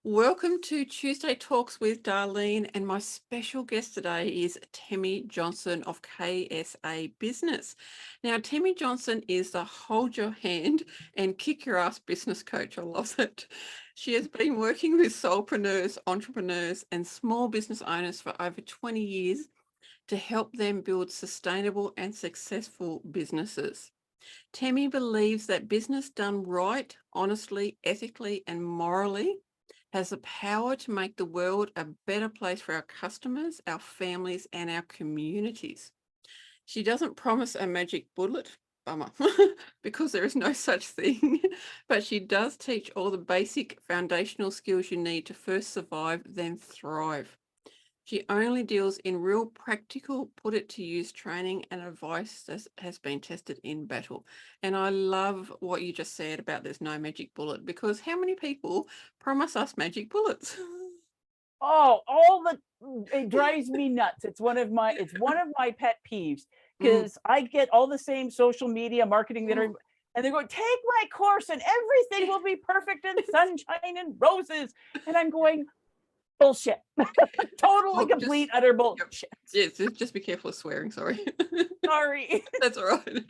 Welcome to Tuesday Talks with Darleen, and my special guest today is Tammy Johnston of KSA Business. Now, Tammy Johnston is the hold your hand and kick your ass business coach. I love that. She has been working with solopreneurs, entrepreneurs, and small business owners for over 20 years to help them build sustainable and successful businesses. Tammy believes that business done right, honestly, ethically, and morally has the power to make the world a better place for our customers, our families, and our communities. She doesn't promise a magic bullet, bummer, because there is no such thing, but she does teach all the basic foundational skills you need to first survive, then thrive. She only deals in real practical, put it to use training and advice that has been tested in battle. And I love what you just said about there's no magic bullet, because how many people promise us magic bullets? Oh, it drives me nuts. It's one of my pet peeves Mm, because I get all the same social media marketing mm, and they go, take my course and everything will be perfect and sunshine and roses. And I'm going, bullshit. Totally oh, complete, utter yep. bullshit. Yes, just be careful of swearing, sorry. Sorry. That's all right.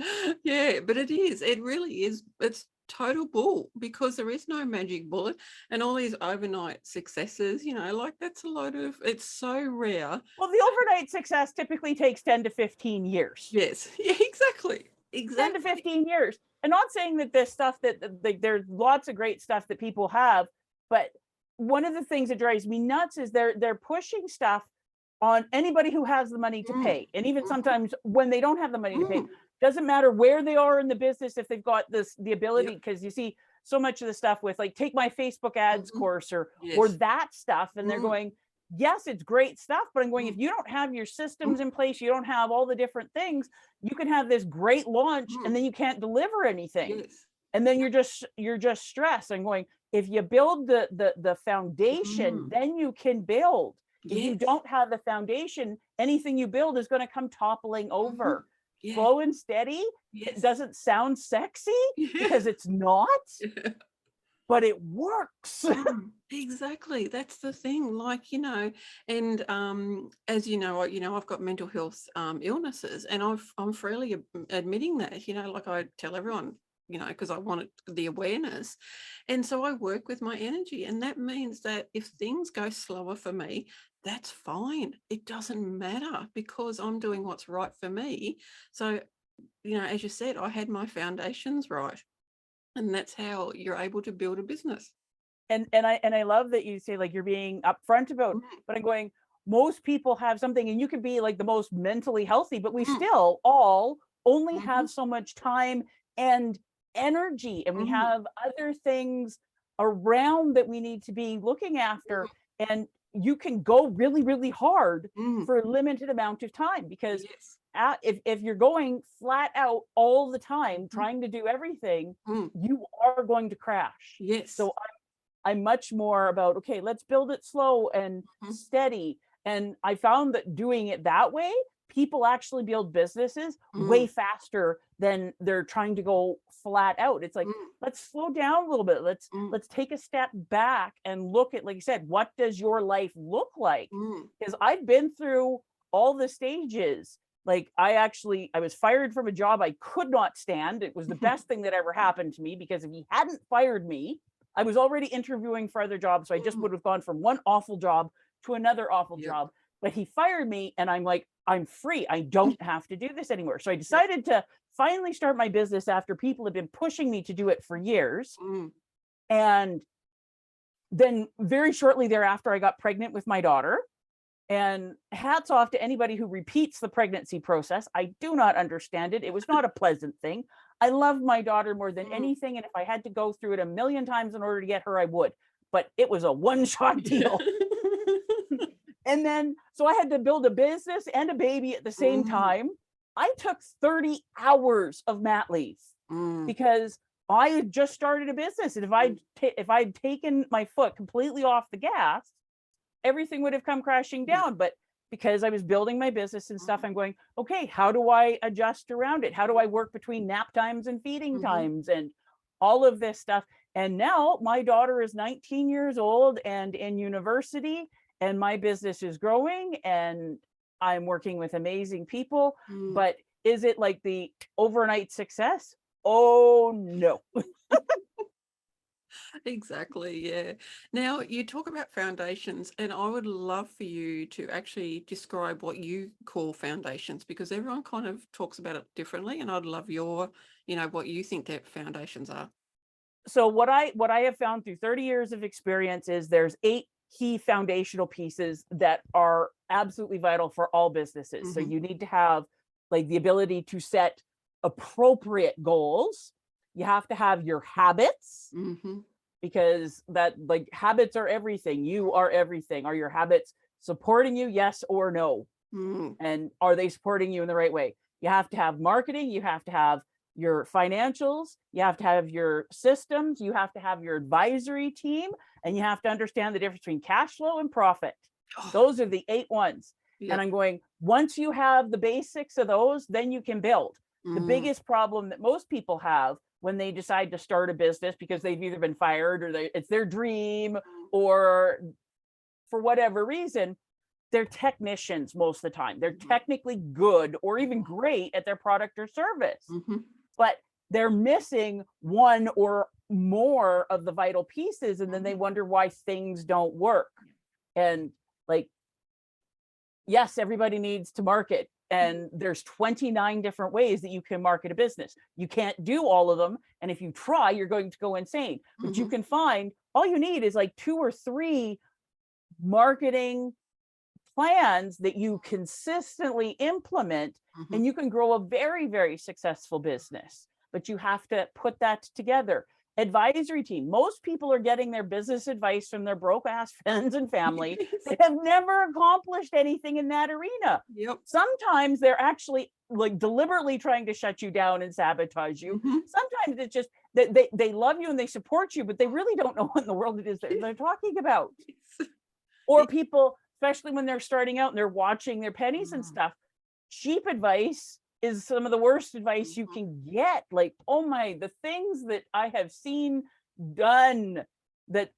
Yeah, but it is. It really is. It's total bull, because there is no magic bullet, and all these overnight successes, like that's a load of, it's so rare. Well, the overnight success typically takes 10 to 15 years. Yes. Yeah, exactly. 10 to Exactly. 15 years. And not saying that this stuff there's lots of great stuff that people have, but one of the things that drives me nuts is they're pushing stuff on anybody who has the money to Mm, pay. And even mhm, sometimes when they don't have the money to pay, mm, doesn't matter where they are in the business if they've got the ability, yep. because you see so much of the stuff with like take my Facebook ads Mhm, course or yes. that stuff, and they're Mm, going, yes, it's great stuff, but I'm going, if mm, you don't have your mm, systems in place, you don't have all the different things, you can have this great launch mm, and then you can't deliver anything, yes. and then you're just stressed. I'm going, if you build the foundation, Mm, then you can build. If you yes. don't have the foundation, anything you build is going to come toppling Mhm, over. yeah. Slow and steady, it Yes. doesn't sound sexy Yeah. because it's not, but it works. Exactly. That's the thing. Like, and as I've got mental health illnesses, and I'm freely admitting that, like I tell everyone, because I want the awareness. And so I work with my energy. And that means that if things go slower for me, that's fine. It doesn't matter, because I'm doing what's right for me. So, as you said, I had my foundations right. And that's how you're able to build a business. And I love that you say like you're being upfront about, Mm, but I'm going, most people have something, and you could be like the most mentally healthy, but we mm, still all only mhm, have so much time and energy, and we mhm, have other things around that we need to be looking after. And you can go really, really hard mm, for a limited amount of time, because yes. if you're going flat out all the time Mm, trying to do everything, mm, you are going to crash. yes. So I'm much more about, okay, let's build it slow and Mhm, steady. And I found that doing it that way, people actually build businesses way mm, faster than they're trying to go flat out. It's like, mm, let's slow down a little bit. Let's mm, let's take a step back and look at, like you said, what does your life look like? mm, Because I've been through all the stages. Like I was fired from a job I could not stand. It was the mhm, best thing that ever happened to me, because if he hadn't fired me, I was already interviewing for other jobs. So I just mm, would have gone from one awful job to another awful yep, job. But he fired me, and I'm like, I'm free. I mm, don't have to do this anymore. So I yep, decided to finally start my business after people had been pushing me to do it for years. mm, And then very shortly thereafter, I got pregnant with my daughter. And hats off to anybody who repeats the pregnancy process. I do not understand it. It was not a pleasant thing. I love my daughter more than mm. anything. And if I had to go through it a million times in order to get her, I would. But it was a one shot Yeah. deal. And then, so I had to build a business and a baby at the same Mm, time. I took 30 hours of mat leave mm, because I had just started a business. And mm, if I'd taken my foot completely off the gas, everything would have come crashing yeah, down. But because I was building my business and stuff, mm, I'm going, okay, how do I adjust around it? How do I work between nap times and feeding mhm, times and all of this stuff? And now my daughter is 19 years old and in university, and my business is growing and I'm working with amazing people. Mm. But is it like the overnight success? Oh, no. Exactly, yeah. Now, you talk about foundations, and I would love for you to actually describe what you call foundations, because everyone kind of talks about it differently, and I'd love your, what you think that foundations are. So what I have found through 30 years of experience is there's 8 key foundational pieces that are absolutely vital for all businesses. So Mhm, you need to have like the ability to set appropriate goals. You have to have your habits, mhm, because that, like, habits are everything. You are everything. Are your habits supporting you? Yes or no? mm, And are they supporting you in the right way? You have to have marketing, you have to have your financials, you have to have your systems, you have to have your advisory team, and you have to understand the difference between cash flow and profit. oh, Those are the 8 ones. And yep, I'm going, once you have the basics of those, then you can build. The mm, biggest problem that most people have when they decide to start a business, because they've either been fired or it's their dream, or for whatever reason, they're technicians most of the time. They're mhm, technically good or even great at their product or service, mhm, but they're missing one or more of the vital pieces. And then they mhm, wonder why things don't work. And like, yes, everybody needs to market. And there's 29 different ways that you can market a business. You can't do all of them. And if you try, you're going to go insane. But you mhm, can find, all you need is like 2 or 3 marketing plans that you consistently implement, mhm, and you can grow a very, very successful business. But you have to put that together. Advisory team. Most people are getting their business advice from their broke ass friends and family yes, that have never accomplished anything in that arena. yep, Sometimes they're actually like deliberately trying to shut you down and sabotage you. mhm, Sometimes it's just that they love you and they support you, but they really don't know what in the world it is that they're talking about. yes, Or people, especially when they're starting out and they're watching their pennies and mm, stuff, cheap advice is some of the worst advice you mhm, can get. Like, oh my, the things that I have seen done that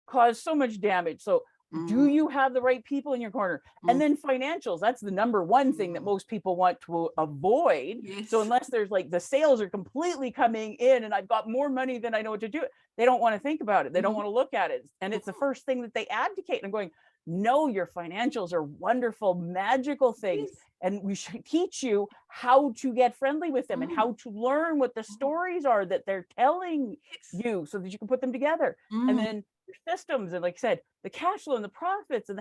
cause so much damage. So do mm, you have the right people in your corner? And mm, then financials, that's the number one thing that mm, most people want to avoid. So yes, unless there's like the sales are completely coming in and I've got more money than I know what to do, they don't want to think about it. They don't mhm, want to look at it. And it's the mhm, first thing that they advocate. And I'm going, no, your financials are wonderful, magical things. yes, And we should teach you how to get friendly with them and mm, how to learn what the mhm, stories are that they're telling yes, you so that you can put them together. And mm, then your systems, and like I said, the cash flow and the profits and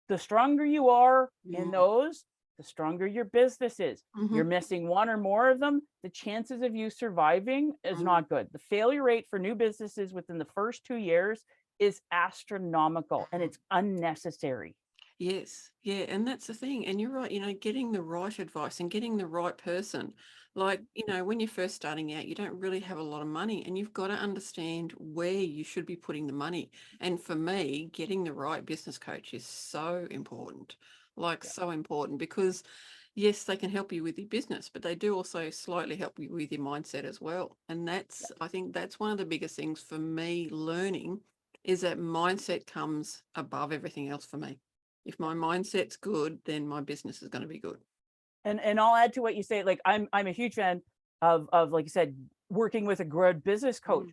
the stronger you are in mm, those, the stronger your business is. You're mhm, missing one or more of them, the chances of you surviving is mm. not good. The failure rate for new businesses within the first 2 years is astronomical, and it's unnecessary. Yes, yeah, and that's the thing. And you're right, getting the right advice and getting the right person. Like, when you're first starting out, you don't really have a lot of money, and you've got to understand where you should be putting the money. And for me, getting the right business coach is so important. Like, Yeah. so important, because yes, they can help you with your business, but they do also slightly help you with your mindset as well. And Yeah. I think that's one of the biggest things for me learning, is that mindset comes above everything else for me. If Yeah. my mindset's good, then my business is going to be good. And I'll add to what you say. Like I'm a huge fan of like you said, working with a good business coach. Mm,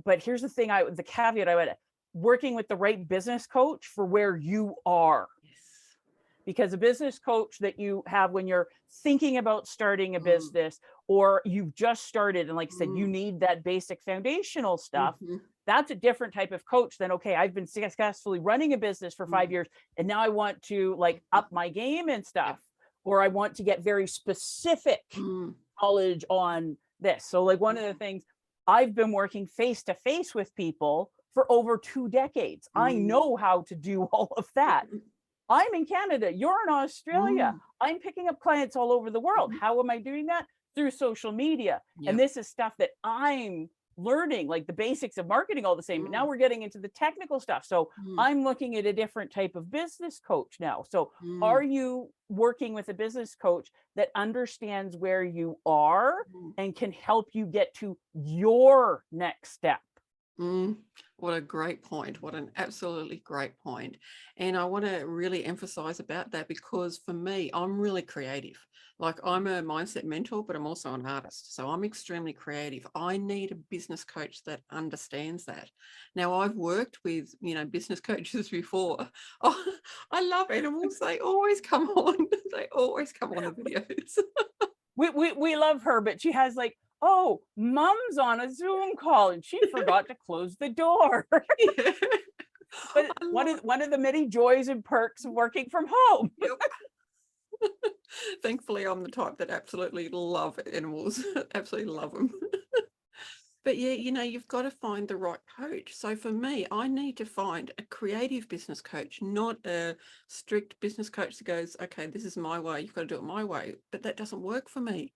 But here's the thing, the caveat I would, working with the right business coach for where you are. yes. Because a business coach that you have when you're thinking about starting a Mm, business, or you've just started and like I said, you mm, need that basic foundational stuff, mhm, that's a different type of coach than, okay, I've been successfully running a business for 5 years and now I want to like mhm, up my game and yep. stuff, or I want to get very specific Mm, knowledge on this. So like one of the mhm, things, I've been working face to face with people for over 2 decades. I mm, know how to do all of that. mhm, I'm in Canada, you're in Australia. mm, I'm picking up clients all over the world. mhm, How am I doing that? Through social media. And yep. this is stuff that I'm learning like the basics of marketing all the same, but now we're getting into the technical stuff. So mm, I'm looking at a different type of business coach now. So are mm, you working with a business coach that understands where you are mm. and can help you get to your next step? Mm, what a great point. What an absolutely great point. And I want to really emphasize about that because for me, I'm really creative. Like I'm a mindset mentor, but I'm also an artist. So I'm extremely creative. I need a business coach that understands that. Now I've worked with, business coaches before. Oh, I love animals. They always come on. They always come on the videos. We love her, but she has like, oh, mom's on a Zoom call and she forgot to close the door. Yeah. But I one love of one of the many joys and perks of working from home. it. Thankfully, I'm the type that absolutely love animals, absolutely love them. But yeah, you've got to find the right coach. So for me, I need to find a creative business coach, not a strict business coach that goes, okay, this is my way, you've got to do it my way. But that doesn't work for me.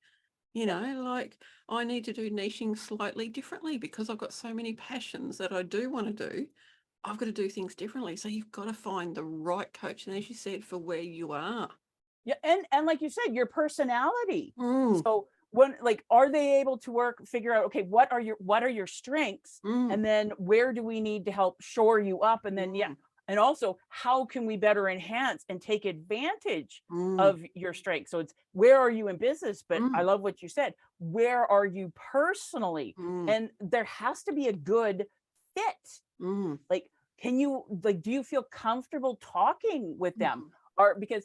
Yeah. Like I need to do niching slightly differently because I've got so many passions that I do want to do. I've got to do things differently. So you've got to find the right coach. And as you said, for where you are. Yeah, and like you said, your personality. Mm, So when like are they able to figure out, okay, what are your strengths? mm, And then where do we need to help shore you up? And then yeah, mm, and also how can we better enhance and take advantage mm, of your strengths? So it's where are you in business? But I mm, love what you said. Where are you personally? mm, And there has to be a good fit. mm, Like, can you like do you feel comfortable talking with them? mm, Or because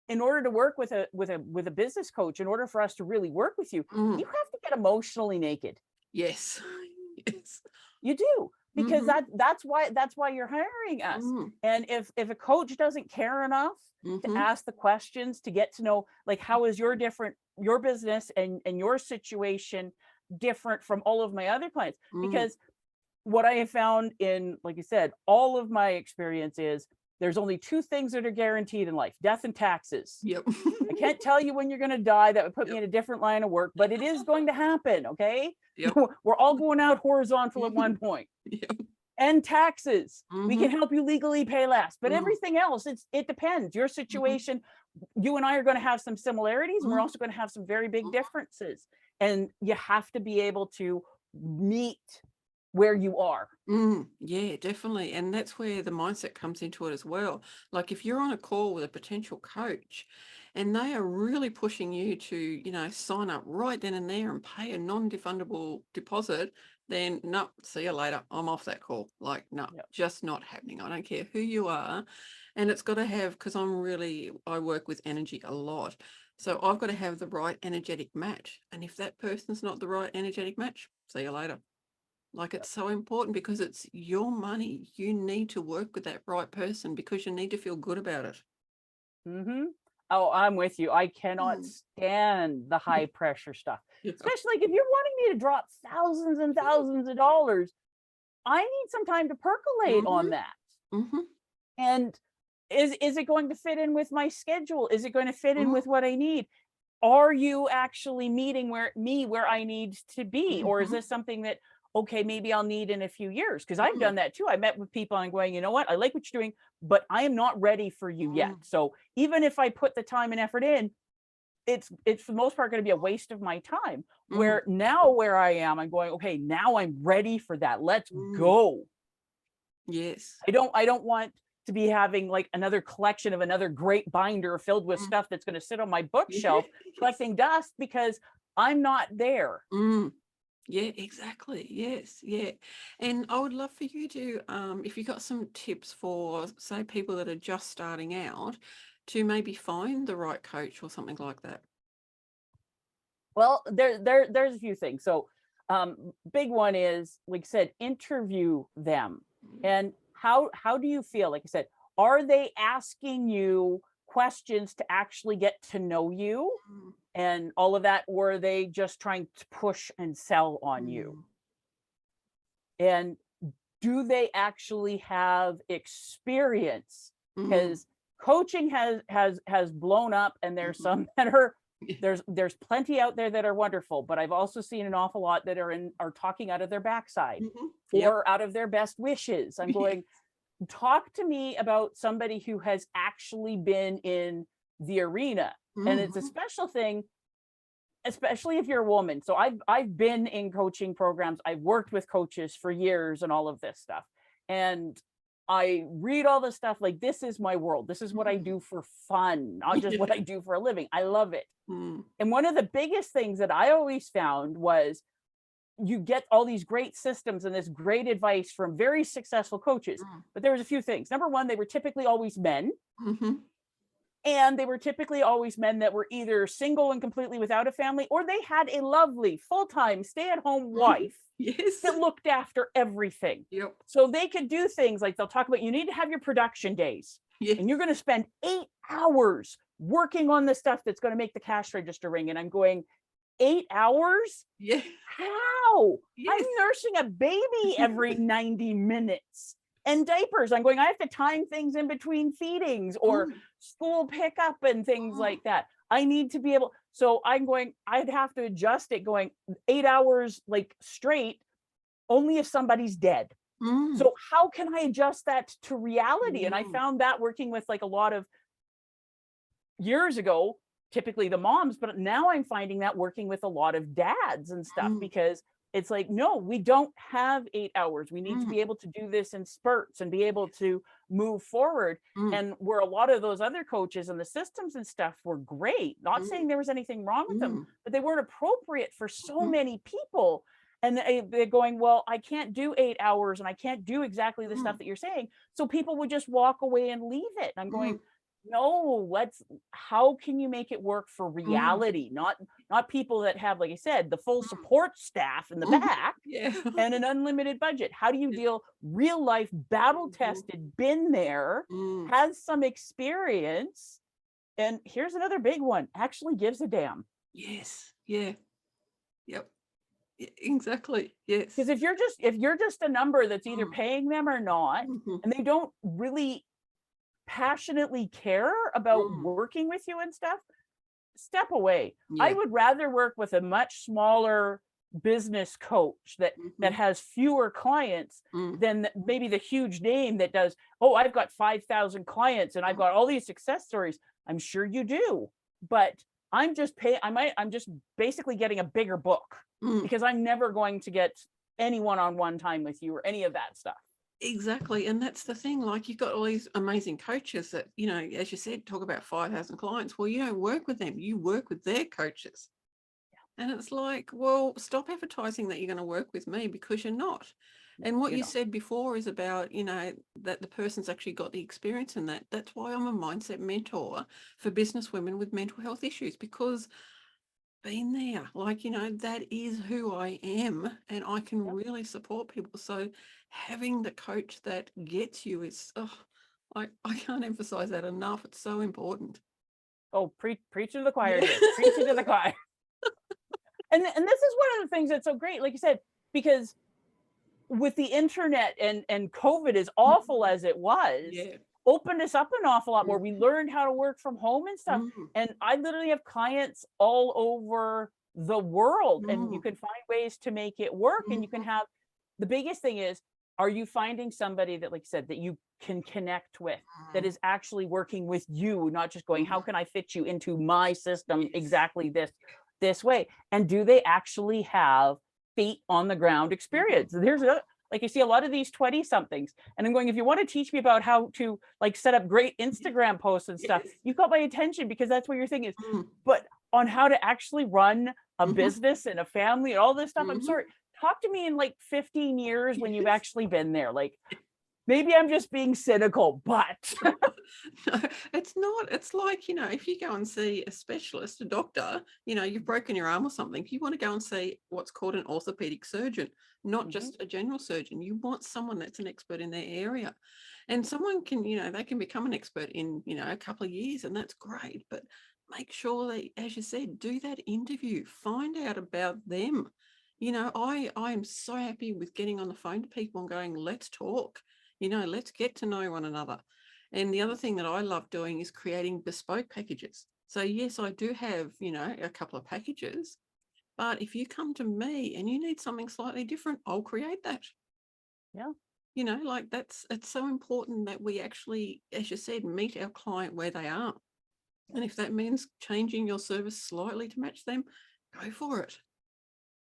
in order to work with a business coach, in order for us to really work with you, mm. you have to get emotionally naked. Yes. Yes. You do, because Mhm, that's why you're hiring us. mm, And if a coach doesn't care enough to mhm, ask the questions to get to know like how is your business and your situation different from all of my other clients, mm. because what I have found in, like you said, all of my experience is there's only two things that are guaranteed in life: death and taxes. Yep. I can't tell you when you're going to die. That would put me Yep, in a different line of work, but it is going to happen. Okay. yep. We're all going out horizontal at one Mhm, point. yep. And taxes. We Mhm, can help you legally pay less, but mm, everything else, it depends. Your mhm, situation, you and I are going to have some similarities and we're mm, also going to have some very big mhm. differences. And you have to be able to meet where you are. Yeah, definitely. And that's where the mindset comes into it as well. Like if you're on a call with a potential coach and they are really pushing you to, sign up right then and there and pay a non-refundable deposit, then no, see you later. I'm off that call. Like, no, Yep. just not happening. I don't care who you are. And it's got to have, because I work with energy a lot. So I've got to have the right energetic match. And if that person's not the right energetic match, see you later. Like Yep. it's so important because it's your money. You need to work with that right person because you need to feel good about it. Mm-hmm. Oh, I'm with you. I cannot Mm. stand the high pressure stuff, Yeah. especially like if you're wanting me to drop thousands and thousands of dollars. I need some time to percolate Mm-hmm. on that. Mm-hmm. And is it going to fit in with my schedule? Is it going to fit in with Mm-hmm. what I need? Are you actually meeting where I need to be? Or is Mm-hmm. this something that, okay, maybe I'll need in a few years? Because I've Mm-hmm. done that too. I met with people and going, you know what? I like what you're doing, but I am not ready for you yet. So even if I put the time and effort in, it's for the most part going to be a waste of my time. Mm-hmm. Where I am, I'm going, okay, now I'm ready for that. Let's Mm. go. Yes. I don't want to be having like another collection of another great binder filled with Mm. stuff that's going to sit on my Yeah. bookshelf Yes. collecting dust because I'm not there. Mm. Yeah, exactly. Yes. Yeah. And I would love for you to, if you got some tips for, say, people that are just starting out to maybe find the right coach or something like that. Well, there's a few things. So big one is, like I said, interview them. Mm. And how do you feel? Like I said, are they asking you questions to actually get to know you Mm. and all of that, or are they just trying to push and sell on you? Mm. And do they actually have experience? Mm. Because coaching has blown up, and there's Mhm. some that are There's plenty out there that are wonderful, but I've also seen an awful lot that are talking out of their backside Yep. or out of their best wishes. I'm going, talk to me about somebody who has actually been in the arena. And it's a special thing, especially if you're a woman. So I've been in coaching programs. I've worked with coaches for years and all of this stuff. And I read all this stuff like, this is my world. This is what I do for fun, not just what I do for a living. I love it. And one of the biggest things that I always found was you get all these great systems and this great advice from very successful coaches. But there was a few things. Number one, they were typically always men. And they were typically always men that were either single and completely without a family, or they had a lovely full-time stay-at-home wife that looked after everything. So they could do things like, they'll talk about, you need to have your production days, and you're going to spend 8 hours working on the stuff that's going to make the cash register ring. And I'm going, 8 hours? How? I'm nursing a baby every 90 minutes. And diapers. I'm going, I have to time things in between feedings or school pickup and things like that. I need to be able, so I'm going, I'd have to adjust it going 8 hours like straight, only if somebody's dead. So how can I adjust that to reality? And I found that working with like a lot of years ago, typically the moms, but now I'm finding that working with a lot of dads and stuff, because it's like, no, we don't have 8 hours. We need to be able to do this in spurts and be able to move forward. And where a lot of those other coaches and the systems and stuff were great, not saying there was anything wrong with them, but they weren't appropriate for so many people. And they're going, well, I can't do 8 hours and I can't do exactly the stuff that you're saying. So people would just walk away and leave it. And I'm going, no, how can you make it work for reality? Not people that have, like I said, the full support staff in the back and an unlimited budget. How do you deal real life, battle tested, been there, has some experience? And here's another big one, actually gives a damn. Exactly. Because if you're just a number that's either paying them or not, and they don't really passionately care about working with you and stuff, step away. I would rather work with a much smaller business coach that has fewer clients than maybe the huge name that does, oh, I've got 5,000 clients and I've got all these success stories. I'm sure you do, but I'm just basically getting a bigger book because I'm never going to get any one-on-one time with you or any of that stuff. Exactly. And that's the thing, like, you've got all these amazing coaches that, you know, as you said, talk about 5,000 clients. Well, you don't work with them, you work with their coaches. And it's like, well, stop advertising that you're going to work with me, because you're not. And what you said before is about, you know, that the person's actually got the experience in that. That's why I'm a mindset mentor for business women with mental health issues, because been there, like, you know, that is who I am, and I can really support people. So having the coach that gets you is, I can't emphasize that enough. It's so important. Oh, preach to the choir, dear. Preach to the choir. And this is one of the things that's so great, like you said, because with the internet and COVID, as awful as it was, opened us up an awful lot more. We learned how to work from home and stuff. And I literally have clients all over the world, and you can find ways to make it work. And you can have, the biggest thing is, are you finding somebody that, like I said, that you can connect with, that is actually working with you, not just going, how can I fit you into my system exactly this way? And do they actually have feet on the ground experience? There's a, like, you see a lot of these 20 somethings, and I'm going, if you want to teach me about how to like set up great Instagram posts and stuff, you've got my attention, because that's what your thing is. But on how to actually run a business and a family and all this stuff, I'm sorry, talk to me in like 15 years when you've actually been there. Like, maybe I'm just being cynical, but no, it's not. It's like, you know, if you go and see a specialist, a doctor, you know, you've broken your arm or something, you want to go and see what's called an orthopedic surgeon, not just a general surgeon. You want someone that's an expert in their area. And someone can, you know, they can become an expert in, you know, a couple of years, and that's great. But make sure they, as you said, do that interview, find out about them. You know, I am so happy with getting on the phone to people and going, let's talk, you know, let's get to know one another. And the other thing that I love doing is creating bespoke packages. So yes, I do have, a couple of packages, but if you come to me and you need something slightly different, I'll create that. Yeah. Like it's so important that we actually, as you said, meet our client where they are. And if that means changing your service slightly to match them, go for it.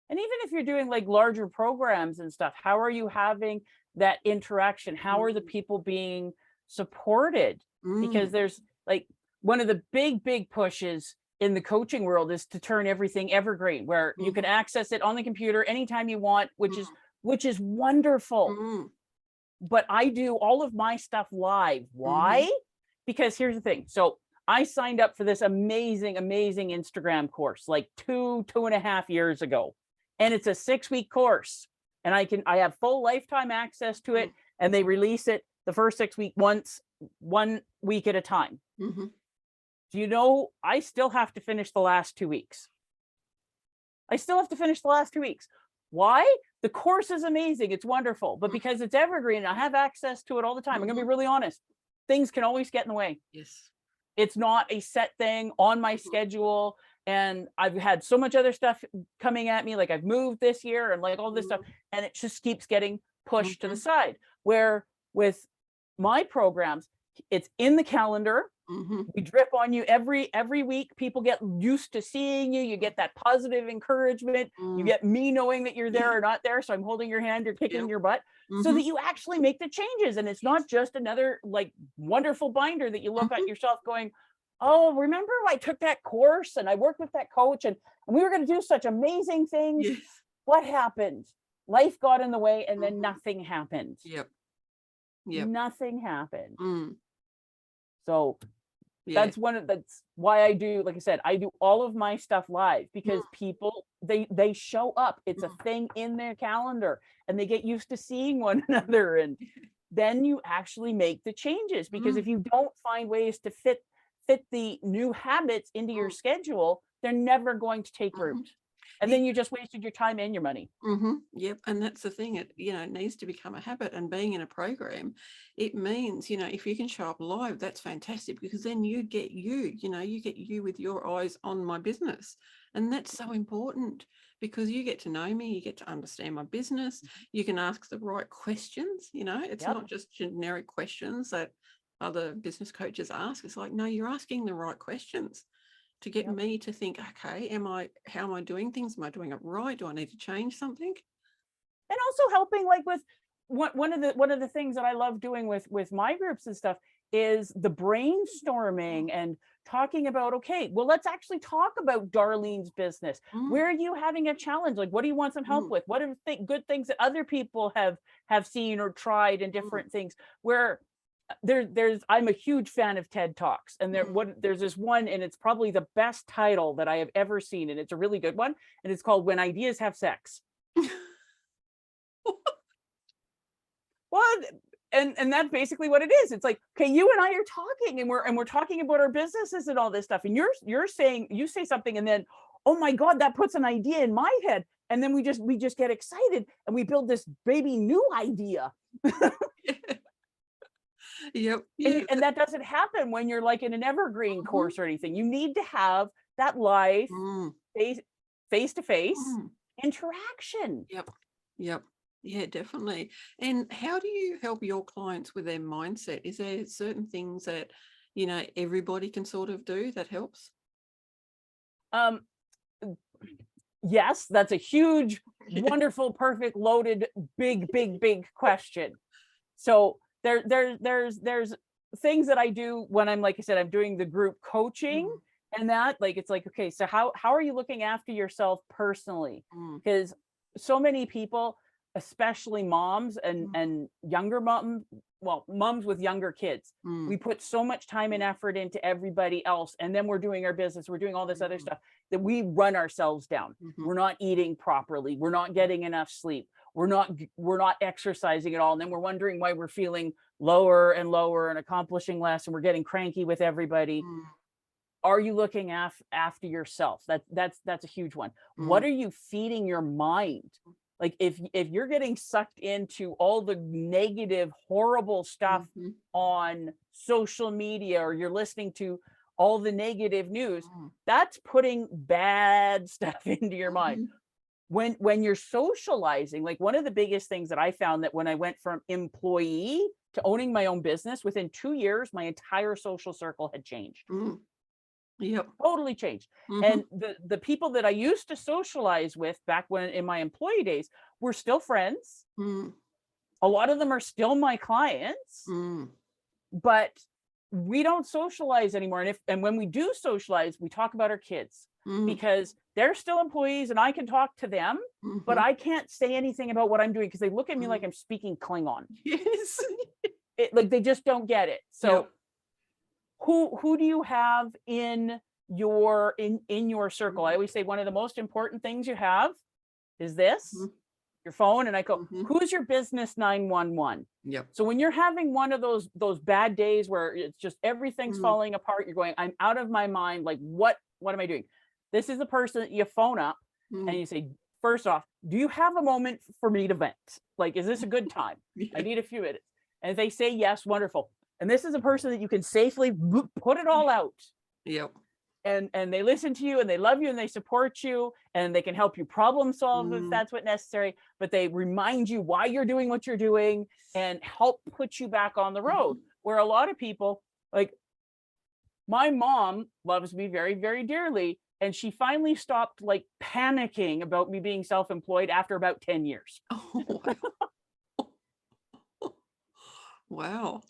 And even if you're doing like larger programs and stuff, how are you having that interaction? How are the people being supported? Because there's like one of the big pushes in the coaching world is to turn everything evergreen, where you can access it on the computer anytime you want, which is wonderful. But I do all of my stuff live. Why? Because here's the thing. So I signed up for this amazing Instagram course like 2.5 years ago. And it's a 6-week course. And I have full lifetime access to it. And they release it the first 6 weeks once, 1 week at a time. Do you know, I still have to finish the last 2 weeks. I still have to finish the last 2 weeks. Why? The course is amazing. It's wonderful. But because it's evergreen, I have access to it all the time. I'm going to be really honest. Things can always get in the way. Yes. It's not a set thing on my schedule. And I've had so much other stuff coming at me. Like I've moved this year and like all this stuff. And it just keeps getting pushed to the side. Where with my programs, it's in the calendar. We drip on you every week. People get used to seeing you. You get that positive encouragement. You get me knowing that you're there or not there. So I'm holding your hand, you're kicking your butt, so that you actually make the changes. And it's not just another like wonderful binder that you look at yourself going, oh, remember I took that course and I worked with that coach and we were going to do such amazing things. Yes. What happened? Life got in the way and then nothing happened. Yep. Nothing happened. So Yeah. that's why I do, like I said, I do all of my stuff live, because people, they show up. It's a thing in their calendar and they get used to seeing one another. And then you actually make the changes, because if you don't find ways to fit the new habits into your schedule, they're never going to take root. And then you just wasted your time and your money. Yep. And that's the thing. It needs to become a habit. And being in a program, it means, if you can show up live, that's fantastic, because then you get you with your eyes on my business. And that's so important, because you get to know me, you get to understand my business. You can ask the right questions. It's not just generic questions that other business coaches ask. It's like, no, you're asking the right questions to get me to think, okay, how am I doing things? Am I doing it right? Do I need to change something? And also helping, like with one of the things that I love doing with my groups and stuff is the brainstorming and talking about, okay, well, let's actually talk about Darlene's business. Where are you having a challenge? Like, what do you want some help with? What are good things that other people have seen or tried, and different things where I'm a huge fan of TED Talks, and there's this one, and it's probably the best title that I have ever seen, and it's a really good one, and it's called "When Ideas Have Sex." Well, and that's basically what it is. It's like, okay, you and I are talking, and we're talking about our businesses and all this stuff, and you say something, and then, oh my God, that puts an idea in my head, and then we just get excited and we build this baby new idea. Yep. And that doesn't happen when you're like in an evergreen course or anything. You need to have that live face-to-face interaction. Yep. Yeah, definitely. And how do you help your clients with their mindset? Is there certain things that, everybody can sort of do that helps? Yes, that's a huge, wonderful, perfect, loaded, big question. So there's things that I do when I'm, like I said, I'm doing the group coaching, and that, like, it's like, okay, so how are you looking after yourself personally? Because so many people, especially moms and younger moms with younger kids, we put so much time and effort into everybody else, and then we're doing our business, we're doing all this other stuff, that we run ourselves down. We're not eating properly, we're not getting enough sleep, we're not exercising at all, and then we're wondering why we're feeling lower and lower and accomplishing less, and we're getting cranky with everybody. Are you looking after yourself? That's a huge one. What are you feeding your mind? Like, if you're getting sucked into all the negative, horrible stuff on social media, or you're listening to all the negative news, Mm. that's putting bad stuff into your mind. Mhm. When you're socializing, like one of the biggest things that I found, that when I went from employee to owning my own business, within 2 years, my entire social circle had changed. Mm. Yep. Totally changed. Mhm. And the people that I used to socialize with back when in my employee days were still friends. Mm. A lot of them are still my clients, Mm. but we don't socialize anymore. And when we do socialize, we talk about our kids, Mm. because they're still employees and I can talk to them, but Mhm. I can't say anything about what I'm doing because they look at me like Mm. I'm speaking Klingon. Yes. Like they just don't get it. So Yep. who do you have in your circle? I always say one of the most important things you have is this, Mhm. your phone. And I go, Mhm. who's your business 911? Yep. So when you're having one of those bad days where it's just everything's Mm. falling apart, you're going, I'm out of my mind. Like, what am I doing? This is the person that you phone up and Mm. you say, first off, do you have a moment for me to vent? Like, is this a good time? I Yeah. need a few minutes. And if they say yes, wonderful. And this is a person that you can safely put it all out. Yep. And they listen to you and they love you and they support you and they can help you problem solve if Mm. that's what necessary, but they remind you why you're doing what you're doing and help put you back on the road. Mhm. Where a lot of people, like my mom loves me very, very dearly, and she finally stopped like panicking about me being self-employed after about 10 years. Oh, wow. Wow.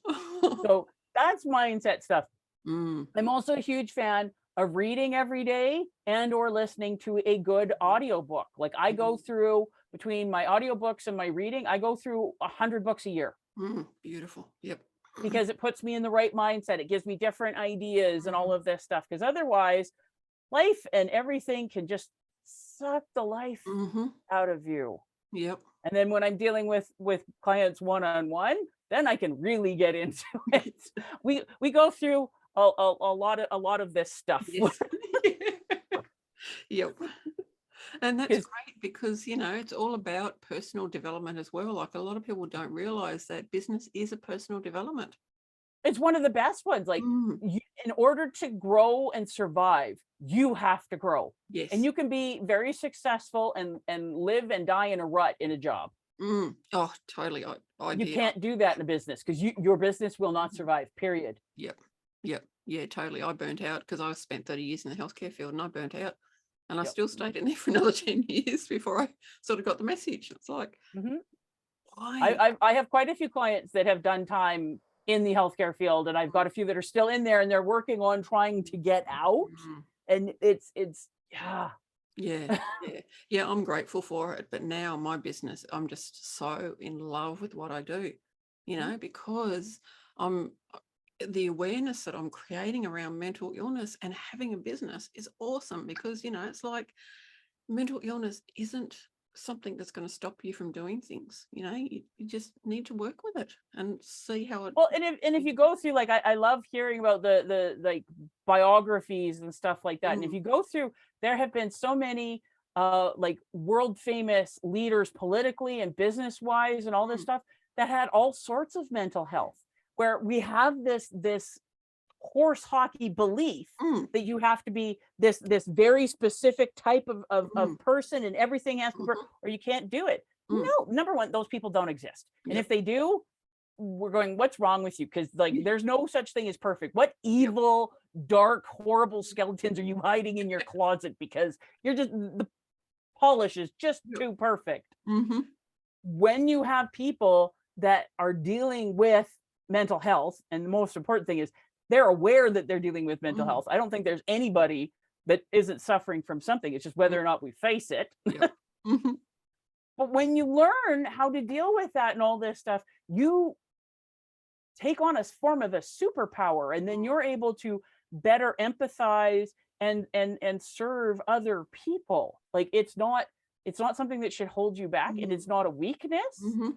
So that's mindset stuff. Mm. I'm also a huge fan of reading every day and or listening to a good audiobook. Like I go through, between my audiobooks and my reading, I go through 100 books a year Mm. Beautiful. Yep. because it puts me in the right mindset. It gives me different ideas and all of this stuff. Because otherwise, life and everything can just suck the life Mhm. out of you. Yep. And then when I'm dealing with clients one-on-one, then I can really get into it. We go through a lot of this stuff. Yes. Yep. And that's 'Cause great because, it's all about personal development as well. Like a lot of people don't realize that business is a personal development. it's one of the best ones. Like Mm. in order to grow and survive, you have to grow. And Yes. you can be very successful and live and die in a rut in a job. Mm. Oh, totally. I You did. can't do that in a business because your business will not survive, period. Yep. Yep. Yeah, totally. I burnt out because I spent 30 years in the healthcare field and I burnt out. And I Yep. still stayed in there for another 10 years before I sort of got the message. It's like, Mhm. why? I have quite a few clients that have done time in the healthcare field, and I've got a few that are still in there and they're working on trying to get out. Mm. And it's yeah. Yeah, yeah, yeah. I'm grateful for it. But now my business, I'm just so in love with what I do, because I'm the awareness that I'm creating around mental illness and having a business is awesome because, it's like mental illness isn't something that's going to stop you from doing things. You just need to work with it and see how it. Well, and if you go through, like I love hearing about the like biographies and stuff like that. And if Mm. you go through, there have been so many like world famous leaders politically and business wise and all this Mm. stuff that had all sorts of mental health, where we have this horse hockey belief Mm. that you have to be this very specific type of Mm. person and everything has to be Mhm. or you can't do it. Mm. No, number one, those people don't exist. And Yep. if they do, we're going, what's wrong with you? Because like there's no such thing as perfect. What Yep. evil, dark, horrible skeletons are you hiding in your closet because you're just the polish is just Yep. too perfect? Mm-hmm. When you have people that are dealing with mental health, and the most important thing is they're aware that they're dealing with mental Mm. health. I don't think there's anybody that isn't suffering from something. It's just whether or not we face it. Yep. Mm-hmm. But when you learn how to deal with that and all this stuff, you take on a form of a superpower, and then you're able to better empathize and serve other people. Like it's not something that should hold you back, and it's not a weakness. Mm-hmm.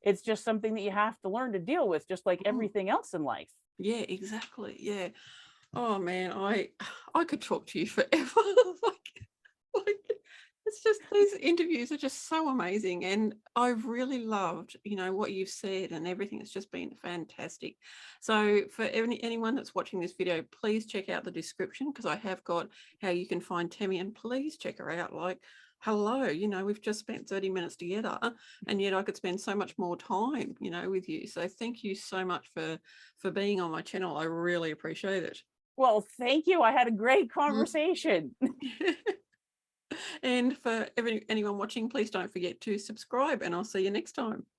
It's just something that you have to learn to deal with, just like everything else in life. Yeah, exactly. Yeah. Oh man, I could talk to you forever. like It's just these interviews are just so amazing, and I've really loved, what you've said and everything. It's just been fantastic. So for anyone that's watching this video, please check out the description because I have got how you can find Tammy, and please check her out. Like, hello, we've just spent 30 minutes together, and yet I could spend so much more time, with you. So thank you so much for being on my channel. I really appreciate it. Well, thank you. I had a great conversation. And for anyone watching, please don't forget to subscribe, and I'll see you next time.